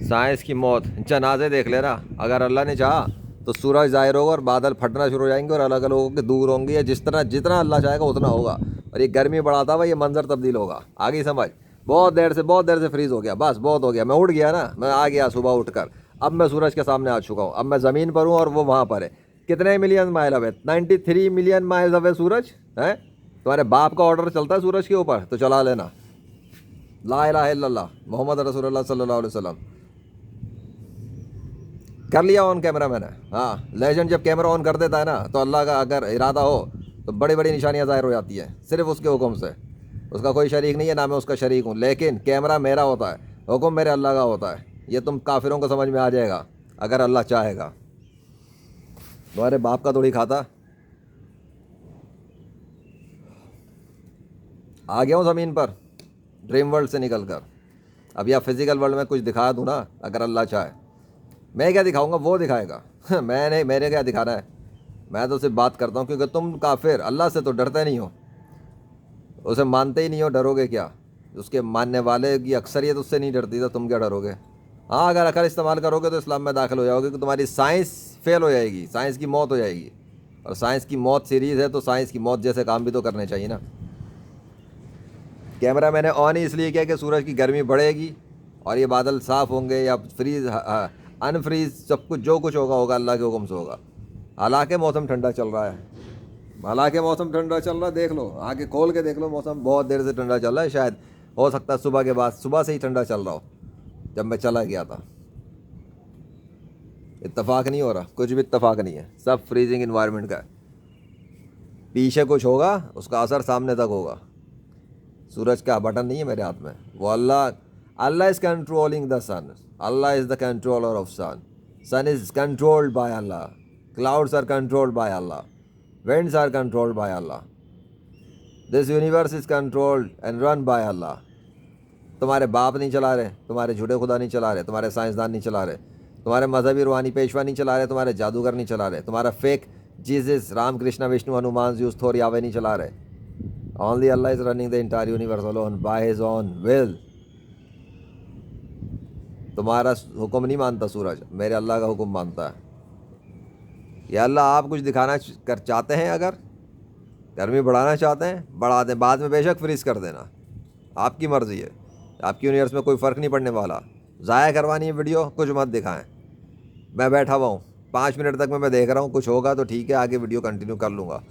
Science की मौत, जनाजे देख लेना। अगर अल्लाह ने चाहा तो सूरज ज़ाहिर होगा और बादल फटना शुरू हो जाएंगे और अलग अलग होकर दूर होंगे, या जितना अल्लाह चाहेगा उतना होगा। और ये गर्मी बढ़ाता हुआ ये मंजर तब्दील होगा। आगे समझ। बहुत देर से फ्रीज़ हो गया, बस बहुत हो गया। मैं उठ गया ना, मैं आ गया सुबह उठकर। अब मैं सूरज के सामने आ चुका हूँ। अब मैं ज़मीन पर हूँ और वो वहाँ पर है। कितने million mile away? 93 million mile away सूरज है। तुम्हारे बाप का ऑर्डर चलता है सूरज के ऊपर, तो चला लेना। ला इलाहा इल्लल्लाह मोहम्मद रसूलुल्लाह सल्लल्लाहु अलैहि वसल्लम। कर लिया ऑन कैमरा मैंने। हाँ, लेजेंड जब कैमरा ऑन कर देता है ना, तो अल्लाह का अगर इरादा हो तो बड़ी बड़ी निशानियाँ ज़ाहिर हो जाती हैं, सिर्फ उसके हुक्म से। उसका कोई शरीक नहीं है, ना मैं उसका शरीक हूँ, लेकिन कैमरा मेरा होता है, हुक्म मेरे अल्लाह का होता है। ये तुम काफिरों को समझ में आ जाएगा अगर अल्लाह चाहेगा। तुम्हारे बाप का थोड़ी खाता। आ गया हूँ ज़मीन पर, ड्रीम वर्ल्ड से निकल कर। अब या फिजिकल वर्ल्ड में कुछ दिखा दूँ ना, अगर अल्लाह चाहे। मैं क्या दिखाऊंगा, वो दिखाएगा। मैंने मेरे क्या दिखाना है। मैं तो सिर्फ बात करता हूँ, क्योंकि तुम काफिर अल्लाह से तो डरते नहीं हो, उसे मानते ही नहीं हो, डरोगे क्या? उसके मानने वाले की अक्सरियत उससे नहीं डरती, तो तुम क्या डरोगे? हाँ, अगर अकल इस्तेमाल करोगे तो इस्लाम में दाखिल हो जाओगे, कि तुम्हारी साइंस फेल हो जाएगी, साइंस की मौत हो जाएगी। और साइंस की मौत सीरीज़ है, तो साइंस की मौत जैसे काम भी तो करने चाहिए ना। कैमरा मैंने ऑन ही इसलिए किया कि सूरज की गर्मी बढ़ेगी और ये बादल साफ़ होंगे या फ्रीज अनफ्रीज, सब कुछ जो कुछ होगा होगा अल्लाह के हुक्म से होगा। हालांकि मौसम ठंडा चल रहा है, हालांकि मौसम ठंडा चल रहा है। देख लो, आगे खोल के देख लो, मौसम बहुत देर से ठंडा चल रहा है। शायद हो सकता है सुबह के बाद, सुबह से ही ठंडा चल रहा हो जब मैं चला गया था। इत्तेफाक नहीं हो रहा, कुछ भी इत्तेफाक नहीं है, सब फ्रीजिंग इन्वायरमेंट का है। पीछे कुछ होगा, उसका असर सामने तक होगा। सूरज का बटन नहीं है मेरे हाथ में, वो Allah. Allah is controlling the sun, Allah is the controller of sun. Sun is controlled by Allah, clouds are controlled by Allah, winds are controlled by Allah. This universe is controlled and run by Allah. तुम्हारे बाप नहीं चला रहे, तुम्हारे झूठे खुदा नहीं चला रहे, तुम्हारे साइंसदान नहीं चला रहे, तुम्हारे मजहबी रूहानी पेशवा नहीं चला रहे, तुम्हारे जादूगर नहीं चला रहे, तुम्हारा fake Jesus Ram Krishna Vishnu Hanuman Zeus Thor Yahweh नहीं चला रहे। Only Allah is running the entire universe alone by his own will. तुम्हारा हुक्म नहीं मानता सूरज, मेरे अल्लाह का हुक्म मानता है। या अल्लाह आप कुछ दिखाना कर चाहते हैं, अगर गर्मी बढ़ाना चाहते हैं बढ़ा दें, बाद में बेशक फ्रीज कर देना, आपकी मर्ज़ी है। आपकी यूनिवर्स में कोई फ़र्क नहीं पड़ने वाला। ज़ाया करवानी है वीडियो, कुछ मत दिखाएं। मैं बैठा हुआ हूँ 5 मिनट तक मैं देख रहा हूँ, कुछ होगा तो ठीक है, आगे वीडियो कंटिन्यू कर लूँगा।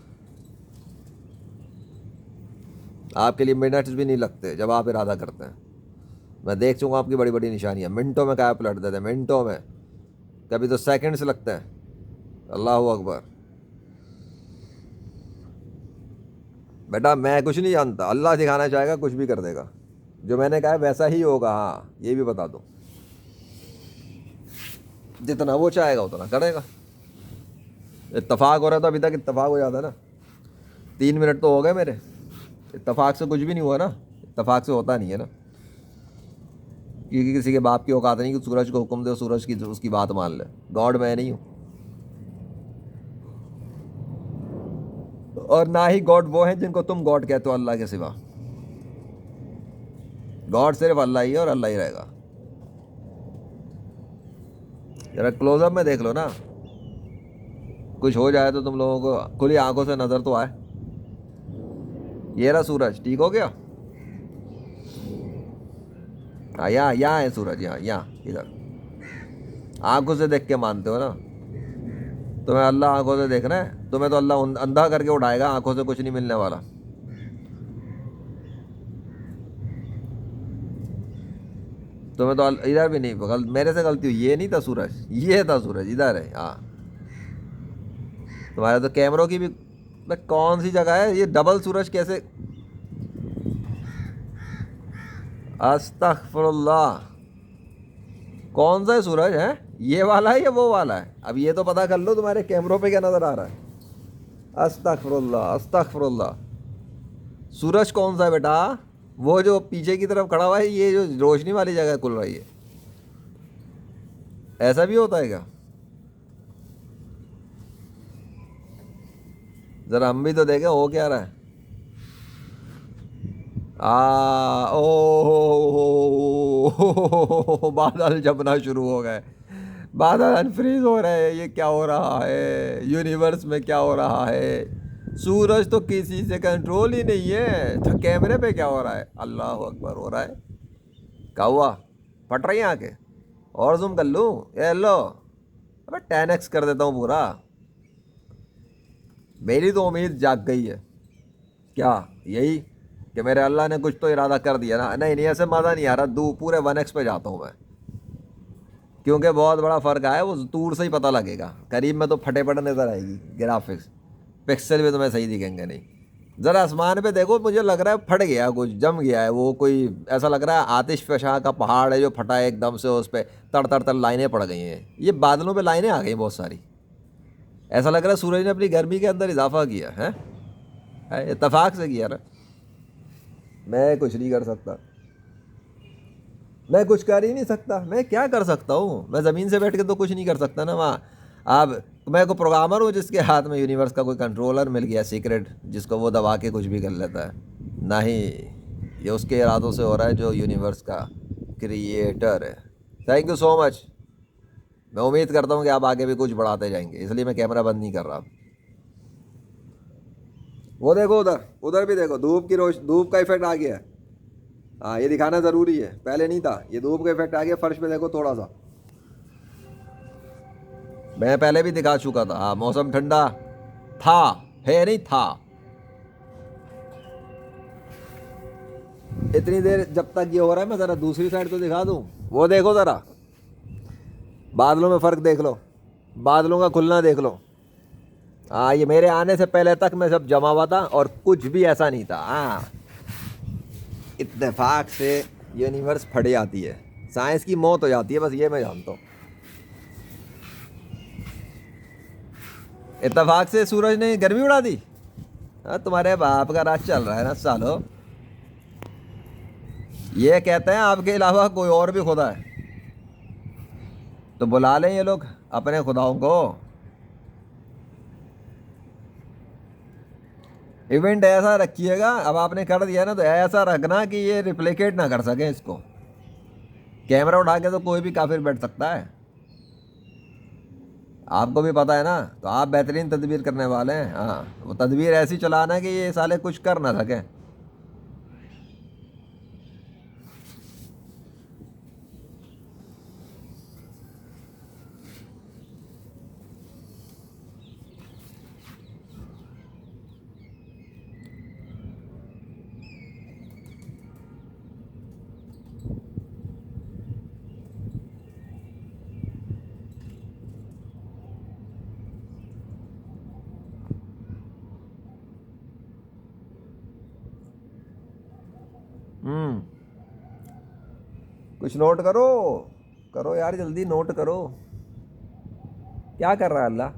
आपके लिए मिनट्स भी नहीं लगते जब आप इरादा करते हैं। मैं देख चुका आपकी बड़ी बड़ी निशानियाँ, मिनटों में क्या पलट देते हैं, मिनटों में, कभी तो सेकंड्स लगते हैं। अल्लाह अकबर। बेटा मैं कुछ नहीं जानता, अल्लाह दिखाना चाहेगा कुछ भी कर देगा, जो मैंने कहा है वैसा ही होगा। हाँ, ये भी बता दो, जितना वो चाहेगा उतना करेगा। इत्तेफाक हो रहा है तो अभी तक इत्तेफाक हो जाता है ना। 3 मिनट तो हो गए मेरे, इत्तेफाक से कुछ भी नहीं हुआ ना, इत्तेफाक से होता नहीं है ना, क्योंकि किसी के बाप की औकात नहीं कि सूरज को हुक्म दे सूरज की उसकी बात मान ले। गॉड मैं नहीं हूँ, और ना ही गॉड वो हैं जिनको तुम गॉड कहते हो अल्लाह के सिवा। गॉड सिर्फ अल्लाह ही है और अल्लाह ही रहेगा। जरा क्लोजअप में देख लो ना, कुछ हो जाए तो तुम लोगों को खुली आंखों से नजर तो आए। ये रहा सूरज, ठीक हो गया। हाँ, यहाँ है सूरज, यहाँ इधर। आंखों से देख के मानते हो ना। तुम्हें अल्लाह आंखों से देखना है, तुम्हें तो अल्लाह अंधा करके उठाएगा, आंखों से कुछ नहीं मिलने वाला। तुम्हें तो इधर भी नहीं, मेरे से गलती हुई, ये नहीं था सूरज, ये था सूरज, इधर है। हाँ, तुम्हारे तो कैमरों की भी। मैं कौन सी जगह है ये, डबल सूरज कैसे? अस्तगफुरुल्लाह। कौन सा है सूरज है, ये वाला है या वो वाला है? अब ये तो पता कर लो तुम्हारे कैमरों पे क्या नजर आ रहा है। अस्तगफुरुल्लाह अस्तगफुरुल्लाह। सूरज कौन सा है बेटा? वो जो पीछे की तरफ खड़ा हुआ है, ये जो रोशनी वाली जगह खुल रही है। ऐसा भी होता है क्या? जरा हम भी तो देखें हो क्या रहा है। ओ बादल जमना शुरू हो गए, बादल अनफ्रीज हो रहे हैं। ये क्या हो रहा है, यूनिवर्स में क्या हो रहा है? सूरज तो किसी से कंट्रोल ही नहीं है, तो कैमरे पे क्या हो रहा है? अल्लाह अकबर हो रहा है। क्या हुआ? फट रही है आंखें? और जूम कर लूँ? ये लो, अबे 10x कर देता हूँ पूरा। मेरी तो उम्मीद जाग गई है। क्या यही कि मेरे अल्लाह ने कुछ तो इरादा कर दिया ना? नहीं नहीं, ऐसे मज़ा नहीं आ रहा। पूरे 1x पे जाता हूँ मैं, क्योंकि बहुत बड़ा फ़र्क आया। वो दूर से ही पता लगेगा, करीब में तो फटे पटे नज़र आएगी ग्राफिक्स, पिक्सल भी तुम्हें सही दिखेंगे नहीं। ज़रा आसमान पे देखो, मुझे लग रहा है फट गया, कुछ जम गया है। वो कोई ऐसा लग रहा है आतिश फशां का पहाड़ है जो फटा है एकदम से, उस पर तड़ तड़ तड़ लाइनें पड़ गई हैं। ये बादलों पे लाइनें आ गई बहुत सारी। ऐसा लग रहा है सूरज ने अपनी गर्मी के अंदर इजाफा किया है इत्तेफाक से किया ना। मैं कुछ नहीं कर सकता, मैं कुछ कर ही नहीं सकता। मैं क्या कर सकता हूँ? मैं ज़मीन से बैठ के तो कुछ नहीं कर सकता ना वहाँ। अब मैं को प्रोग्रामर हूँ जिसके हाथ में यूनिवर्स का कोई कंट्रोलर मिल गया सीक्रेट, जिसको वो दबा के कुछ भी कर लेता है? नहीं, ये उसके इरादों से हो रहा है जो यूनिवर्स का क्रिएटर है। Thank you so much. मैं उम्मीद करता हूँ कि आप आगे भी कुछ बढ़ाते जाएंगे, इसलिए मैं कैमरा बंद नहीं कर रहा। वो देखो उधर, उधर भी देखो, धूप की धूप का इफेक्ट आ गया है। हाँ, ये दिखाना ज़रूरी है, पहले नहीं था। ये धूप का इफेक्ट आ गया फर्श पे, देखो थोड़ा सा। मैं पहले भी दिखा चुका था। हाँ, मौसम ठंडा था, है नहीं था। इतनी देर जब तक ये हो रहा है, मैं ज़रा दूसरी साइड तो दिखा दूँ। वो देखो ज़रा, बादलों में फ़र्क देख लो, बादलों का खुलना देख लो। हाँ, ये मेरे आने से पहले तक में सब जमा हुआ था और कुछ भी ऐसा नहीं था। हाँ, इत्तेफाक से यूनिवर्स फट जाती है, साइंस की मौत हो जाती है, बस ये मैं जानता हूँ। इत्तेफाक से सूरज ने गर्मी उड़ा दी। हाँ, तुम्हारे बाप का राज चल रहा है ना सालो। ये कहते हैं आपके अलावा कोई और भी खुदा है, तो बुला लें ये लोग अपने खुदाओं को। इवेंट ऐसा रखिएगा, अब आपने कर दिया ना, तो ऐसा रखना कि ये रिप्लिकेट ना कर सके इसको। कैमरा उठा के तो कोई भी काफिर बैठ सकता है, आपको भी पता है ना। तो आप बेहतरीन तदबीर करने वाले हैं। हाँ, वो तदबीर ऐसी चलाना कि ये साले कुछ कर ना सकें। हम्म, कुछ नोट करो, करो यार, जल्दी नोट करो। क्या कर रहा है अल्लाह?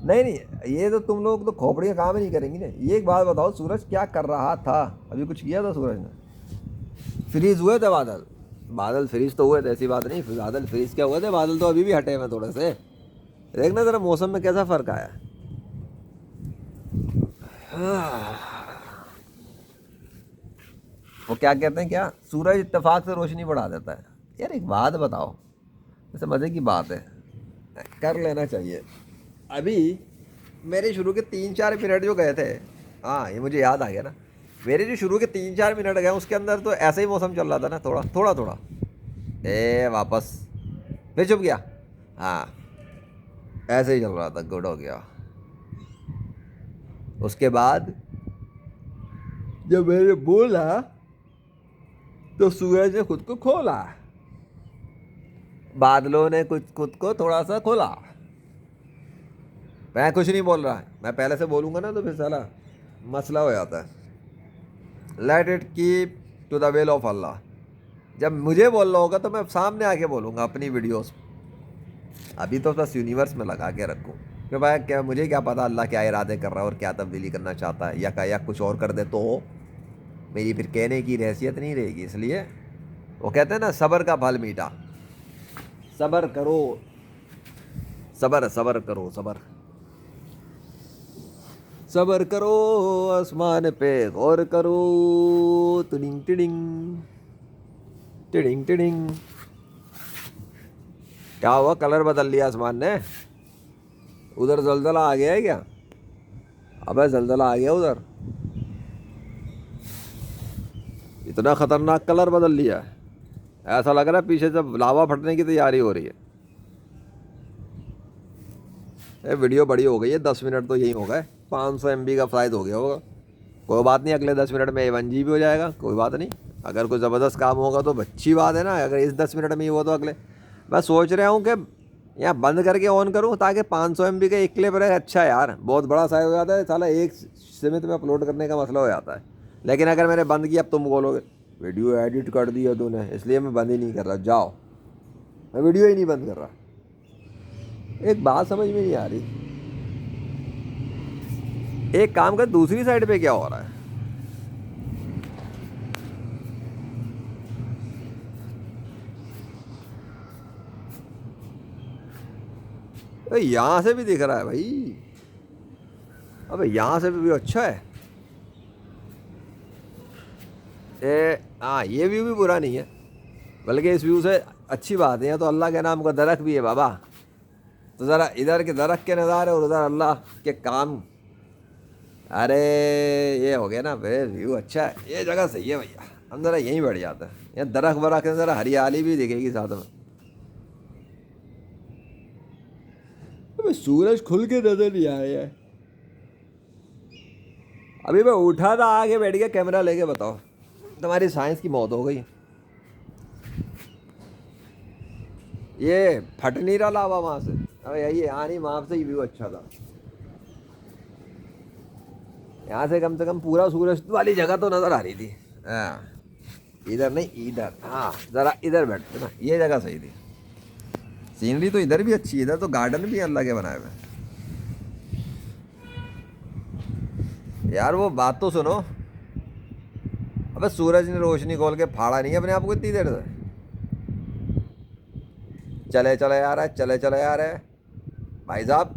नहीं नहीं, ये तो तुम लोग तो खोपड़ियाँ काम ही नहीं करेंगी ना। ये एक बात बताओ, सूरज क्या कर रहा था? अभी कुछ किया था सूरज ने? फ्रीज हुए थे बादल? बादल फ्रीज तो हुए थे, ऐसी बात नहीं। बादल फ्रीज क्या हुए थे? बादल तो अभी भी हटे हुए थोड़े से। देखना जरा मौसम में कैसा फर्क आया। वो क्या कहते हैं, क्या सूरज इत्तेफाक से रोशनी बढ़ा देता है? यार एक बात बताओ, वैसे मज़े की बात है, कर लेना चाहिए। अभी मेरे शुरू के 3-4 मिनट जो गए थे, हाँ ये मुझे याद आ गया ना, मेरे जो शुरू के 3-4 मिनट गए उसके अंदर तो ऐसा ही मौसम चल रहा था ना, थोड़ा थोड़ा थोड़ा। वापस फिर चुप गया। हाँ, ऐसे ही चल रहा था, गुड हो गया। उसके बाद जब मैंने बोला तो सूरज ने खुद को खोला, बादलों ने कुछ खुद को थोड़ा सा खोला। मैं कुछ नहीं बोल रहा, मैं पहले से बोलूँगा ना तो फिर साला मसला हो जाता है। Let it keep to the will of Allah. जब मुझे बोलना होगा तो मैं सामने आके बोलूँगा अपनी वीडियोस। अभी तो बस यूनिवर्स में लगा के रखूँ कि भाई क्या, मुझे क्या पता अल्लाह क्या इरादे कर रहा है और क्या तब्दीली करना चाहता है, या कुछ और कर दे तो मेरी फिर कहने की हैसियत नहीं रहेगी। इसलिए वो कहते हैं ना, सब्र का फल मीठा। सब्र करो, सब्र सब्र करो, सब्र सबर करो आसमान पे गौर करो। Tiding tiding tiding tiding. क्या हुआ, कलर बदल लिया आसमान ने? उधर जलजला आ गया है क्या? अबे जलजला आ गया उधर, इतना खतरनाक कलर बदल लिया है। ऐसा लग रहा है पीछे से लावा फटने की तैयारी हो रही है। ये वीडियो बड़ी हो गई है, 10 मिनट तो यही हो गए। 500 MB का फ्लाइट हो गया होगा। कोई बात नहीं, अगले 10 मिनट में 1 GB हो जाएगा, कोई बात नहीं। अगर कोई ज़बरदस्त काम होगा तो अच्छी बात है ना। अगर इस 10 मिनट में ही हुआ तो अगले, मैं सोच रहा हूँ कि यहाँ बंद करके ऑन करूँ ताकि 500 MB का एक क्लिप रहे। अच्छा यार, बहुत बड़ा साइज हो जाता है साला, एक सीमित में अपलोड करने का मसला हो जाता है। लेकिन अगर मैंने बंद किया, अब तुम बोलोगे वीडियो एडिट कर दिया तूने, इसलिए मैं बंद ही नहीं कर रहा। जाओ, मैं वीडियो ही नहीं बंद कर रहा। एक बात समझ में नहीं आ रही, एक काम कर, दूसरी साइड पे क्या हो रहा है? यहाँ से भी दिख रहा है भाई। अबे यहाँ से भी अच्छा है। हाँ, ये व्यू भी बुरा नहीं है, बल्कि इस व्यू से अच्छी बात है। यहाँ तो अल्लाह के नाम का दरख्त भी है बाबा। तो ज़रा इधर के दरख्त के नज़ारे और उधर अल्लाह के काम। अरे ये हो गया ना, फिर व्यू अच्छा है। ये जगह सही है भैया, हम ज़रा यहीं बैठ जाते हैं। यहाँ दरख्त वरख्त के ज़रा हरियाली भी दिखेगी साथ में। अबे सूरज खुल के नजर नहीं आ रहा है। अभी मैं उठा था, आगे बैठ गया कैमरा लेके। बताओ, तुम्हारी साइंस की मौत हो गई। ये फट नहीं रहा लावा वहाँ से। अबे यही यहाँ नहीं, वहाँ से ही व्यू अच्छा था। यहाँ से कम पूरा सूरज वाली जगह तो नज़र आ रही थी। हाँ, इधर नहीं, इधर। हाँ, ज़रा इधर बैठते ना, ये जगह सही थी। सीनरी तो इधर भी अच्छी है, इधर तो गार्डन भी अल्लाह के बनाए हुए। यार वो बात तो सुनो। अबे सूरज ने रोशनी खोल के फाड़ा नहीं है अपने आप को इतनी देर से। चले चले आ रहा है, चले चले आ रहा है भाई साहब।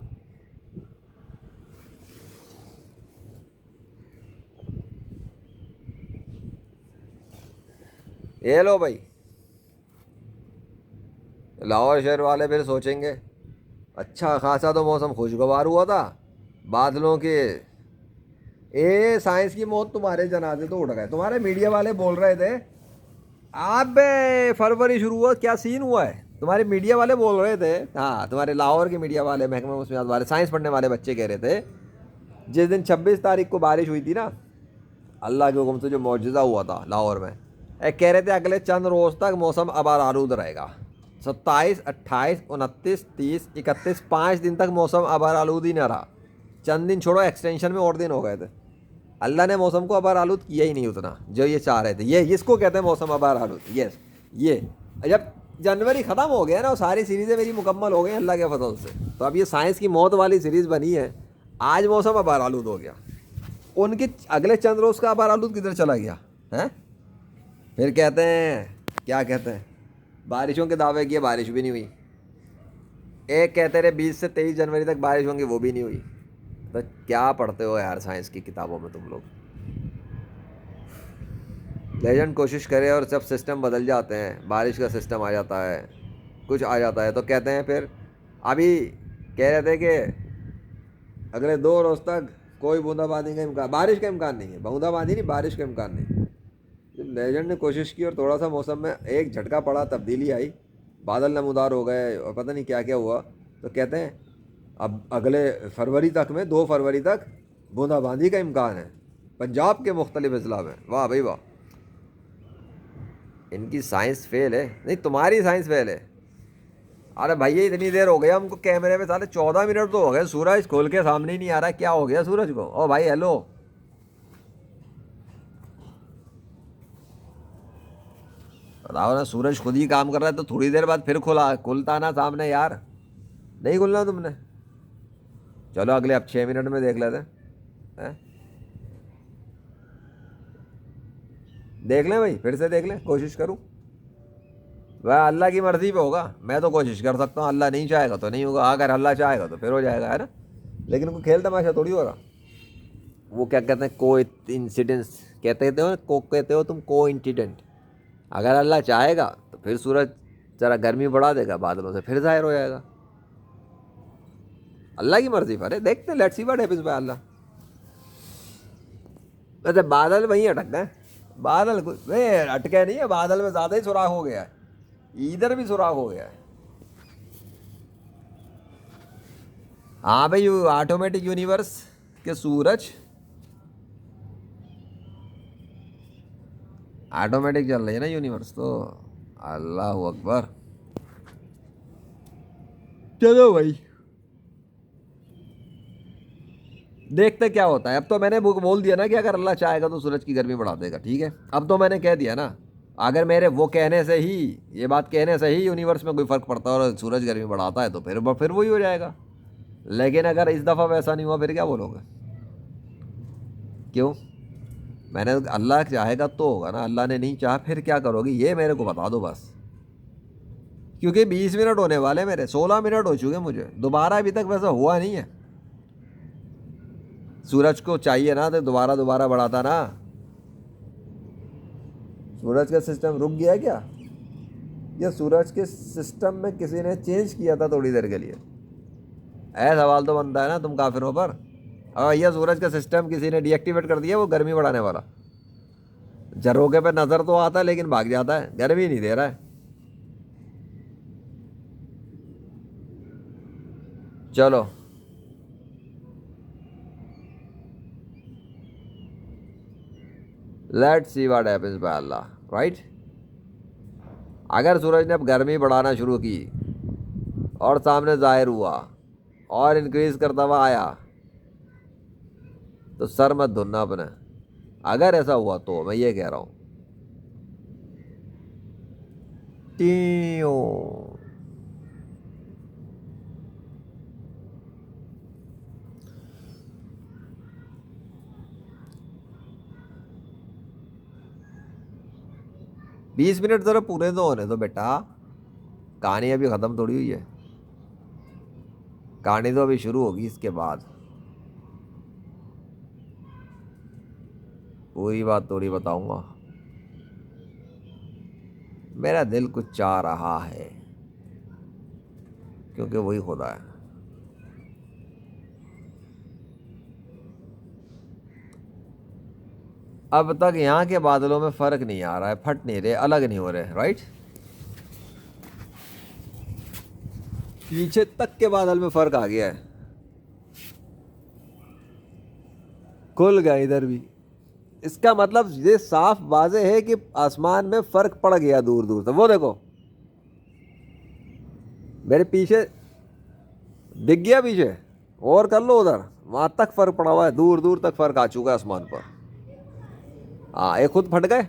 ये लो भाई, लाहौर शहर वाले फिर सोचेंगे अच्छा खासा तो मौसम खुशगवार हुआ था, बादलों के। ए साइंस की मौत, तुम्हारे जनाजे तो उड़ गए। तुम्हारे मीडिया वाले बोल रहे थे अबे फरवरी शुरू हुआ, क्या सीन हुआ है? तुम्हारे मीडिया वाले बोल रहे थे। हाँ, तुम्हारे लाहौर के मीडिया वाले, महकमा मौसमियात वाले, साइंस पढ़ने वाले बच्चे कह रहे थे जिस दिन 26 तारीख को बारिश हुई थी ना, अल्लाह के हुक्म से जो मौजूदा हुआ था लाहौर में, कह रहे थे अगले चंद रोज़ तक मौसम आबाद आलूद रहेगा। 27, 28, 29, 30, 31, 5 दिन तक मौसम आबाद आलूद ही न रहा। चंद दिन छोड़ो, एक्सटेंशन में और दिन हो गए थे। अल्लाह ने मौसम को आबाद आलूद किया ही नहीं उतना जो ये चाह रहे थे। ये इसको कहते हैं मौसम आबाद आलूद। यस, ये जब जनवरी ख़त्म हो गया ना, वो सारी सीरीज़ें मेरी मुकम्मल हो गई अल्लाह के फजल से। तो अब ये साइंस की मौत वाली सीरीज़ बनी है। आज मौसम आबाद आलूद हो गया, उनके अगले चंद रोज़ का आबाद आलूद किधर चला गया है? फिर कहते हैं, क्या कहते हैं, बारिशों के दावे किए, बारिश भी नहीं हुई। एक कहते रहे 20 से 23 जनवरी तक बारिश होंगी, वो भी नहीं हुई। तो क्या पढ़ते हो यार साइंस की किताबों में तुम लोग? लेजेंड कोशिश करे और सब सिस्टम बदल जाते हैं। बारिश का सिस्टम आ जाता है, कुछ आ जाता है, तो कहते हैं फिर अभी कह रहे थे कि अगले 2 रोज़ तक कोई बूंदाबांदी का इम्कान, बारिश का इम्कान नहीं है। बूंदाबांदी नहीं, बारिश का इम्कान नहीं। जब लेजेंड ने कोशिश की और थोड़ा सा मौसम में एक झटका पड़ा, तब्दीली आई, बादल नमूदार हो गए और पता नहीं क्या क्या हुआ, तो कहते हैं अब अगले फरवरी तक में, 2 फरवरी तक बूंदाबांदी का इम्कान है पंजाब के मुख्तलिफ अजला में। वाह भाई वाह, इनकी साइंस फेल है। नहीं, तुम्हारी साइंस फेल है। अरे भैया इतनी देर हो गया हमको कैमरे में, साले 14 मिनट तो हो गए, सूरज खोल के सामने ही नहीं आ रहा। क्या हो गया सूरज को? ओ भाई हेलो, बताओ ना। सूरज खुद ही काम कर रहा है तो थोड़ी देर बाद फिर खुलता ना सामने यार। नहीं खुलना तुमने। चलो अगले अब 6 मिनट में देख लेते हैं। देख लें भाई, फिर से देख लें, कोशिश करूं। वह अल्लाह की मर्जी पे होगा। मैं तो कोशिश कर सकता हूँ, अल्लाह नहीं चाहेगा तो नहीं होगा, अगर अल्लाह चाहेगा तो फिर हो जाएगा, है ना। लेकिन कोई खेल तमाशा थोड़ी हो रहा। वो क्या कहते हैं, को इंसिडेंस कहते हो तुम, को इंसिडेंट। अगर अल्लाह चाहेगा तो फिर सूरज ज़रा गर्मी बढ़ा देगा, बादलों से फिर ज़ाहिर हो जाएगा। अल्लाह की मर्जी पर है, देखते हैं, let's see what happens by Allah. वैसे बादल वहीं अटक गए, बादल कुछ नहीं अटके नहीं है, बादल में ज़्यादा ही सुराख हो गया है, इधर भी सुराख हो गया है। हाँ भाई, ऑटोमेटिक यूनिवर्स के सूरज ऑटोमेटिक चल रही है ना यूनिवर्स तो। अल्लाह अकबर। चलो भाई, देखते क्या होता है। अब तो मैंने बोल दिया ना कि अगर अल्लाह चाहेगा तो सूरज की गर्मी बढ़ा देगा, ठीक है। अब तो मैंने कह दिया ना, अगर मेरे वो कहने से ही, ये बात कहने से ही यूनिवर्स में कोई फ़र्क पड़ता है और सूरज गर्मी बढ़ाता है तो फिर वही हो जाएगा। लेकिन अगर इस दफ़ा वैसा नहीं हुआ फिर क्या बोलोगे? क्यों? मैंने, अल्लाह चाहेगा तो होगा ना, अल्लाह ने नहीं चाहा फिर क्या करोगे, ये मेरे को बता दो बस। क्योंकि 20 मिनट होने वाले, मेरे 16 मिनट हो चुके मुझे, दोबारा अभी तक वैसा हुआ नहीं है। सूरज को चाहिए ना तो दोबारा दोबारा बढ़ाता ना। सूरज का सिस्टम रुक गया क्या? या सूरज के सिस्टम में किसी ने चेंज किया था थोड़ी देर के लिए? ऐसा सवाल तो बनता है ना तुम काफिरों पर। अब भैया सूरज का सिस्टम किसी ने डीएक्टिवेट कर दिया, वो गर्मी बढ़ाने वाला, झरोके पे नजर तो आता है लेकिन भाग जाता है, गर्मी नहीं दे रहा है। चलो, let's see what happens by Allah, right. अगर सूरज ने अब गर्मी बढ़ाना शुरू की और सामने जाहिर हुआ और इंक्रीज करता हुआ आया तो सर मत धुनना अपने। अगर ऐसा हुआ तो मैं ये कह रहा हूँ, टीयो 20 मिनट ज़रा पूरे तो होने दो बेटा, कहानी अभी ख़त्म थोड़ी हुई है, कहानी तो अभी शुरू होगी इसके बाद। पूरी बात थोड़ी बताऊंगा, मेरा दिल कुछ चाह रहा है क्योंकि वही खुदा है। अब तक यहाँ के बादलों में फ़र्क नहीं आ रहा है, फट नहीं रहे, अलग नहीं हो रहे, राइट। पीछे तक के बादल में फ़र्क आ गया है, खुल गया इधर भी। इसका मतलब ये साफ वाजे है कि आसमान में फ़र्क पड़ गया दूर दूर तक। वो देखो मेरे पीछे दिख गया, पीछे और कर लो, उधर वहाँ तक फ़र्क पड़ा हुआ है, दूर दूर तक फ़र्क आ चुका है आसमान पर। हाँ, ये खुद फट गए,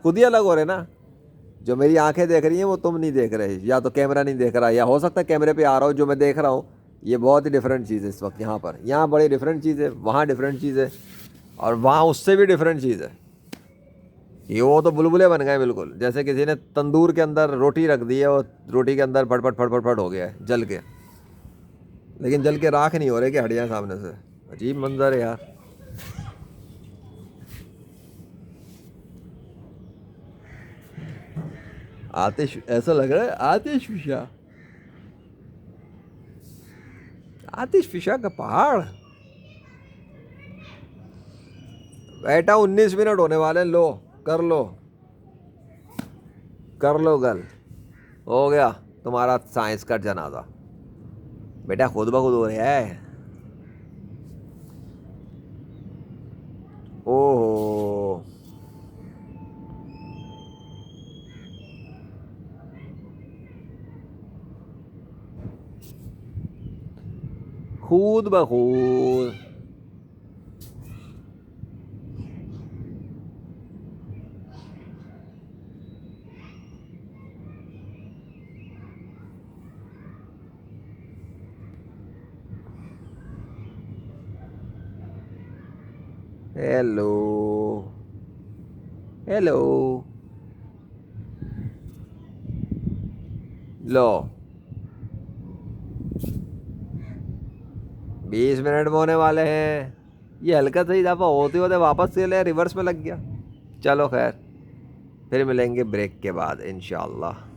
खुद ही अलग हो रहे ना। जो मेरी आंखें देख रही हैं वो तुम नहीं देख रहे, या तो कैमरा नहीं देख रहा, या हो सकता है कैमरे पे आ रहा हो, जो मैं देख रहा हूँ ये बहुत ही डिफरेंट चीज़ है इस वक्त यहाँ पर। यहाँ बड़ी डिफरेंट चीज़ है, वहाँ डिफरेंट चीज़ है, और वहाँ उससे भी डिफरेंट चीज़ है। ये वो तो बुलबुले बन गए बिल्कुल, जैसे किसी ने तंदूर के अंदर रोटी रख दी है और रोटी के अंदर फटफट फटफट फट हो गया है जल के, लेकिन जल के राख नहीं हो रहे कि हड्डियाँ सामने से। अजीब मंजर है यार। आतिश, ऐसा लग रहा है आतिश फिशा, आतिश फिशा का पहाड़। बेटा 19 मिनट होने वाले, लो कर लो, कर लो गल, हो गया तुम्हारा साइंस का जनाजा। बेटा खुद ब खुद हो रहा है। ओहो, खुद ब खुद। हेलो, हेलो, लो 20 मिनट में होने वाले हैं। ये हल्का सही दफ़ा होते होते वापस से ले रिवर्स में लग गया। चलो खैर, फिर मिलेंगे ब्रेक के बाद इंशाल्लाह।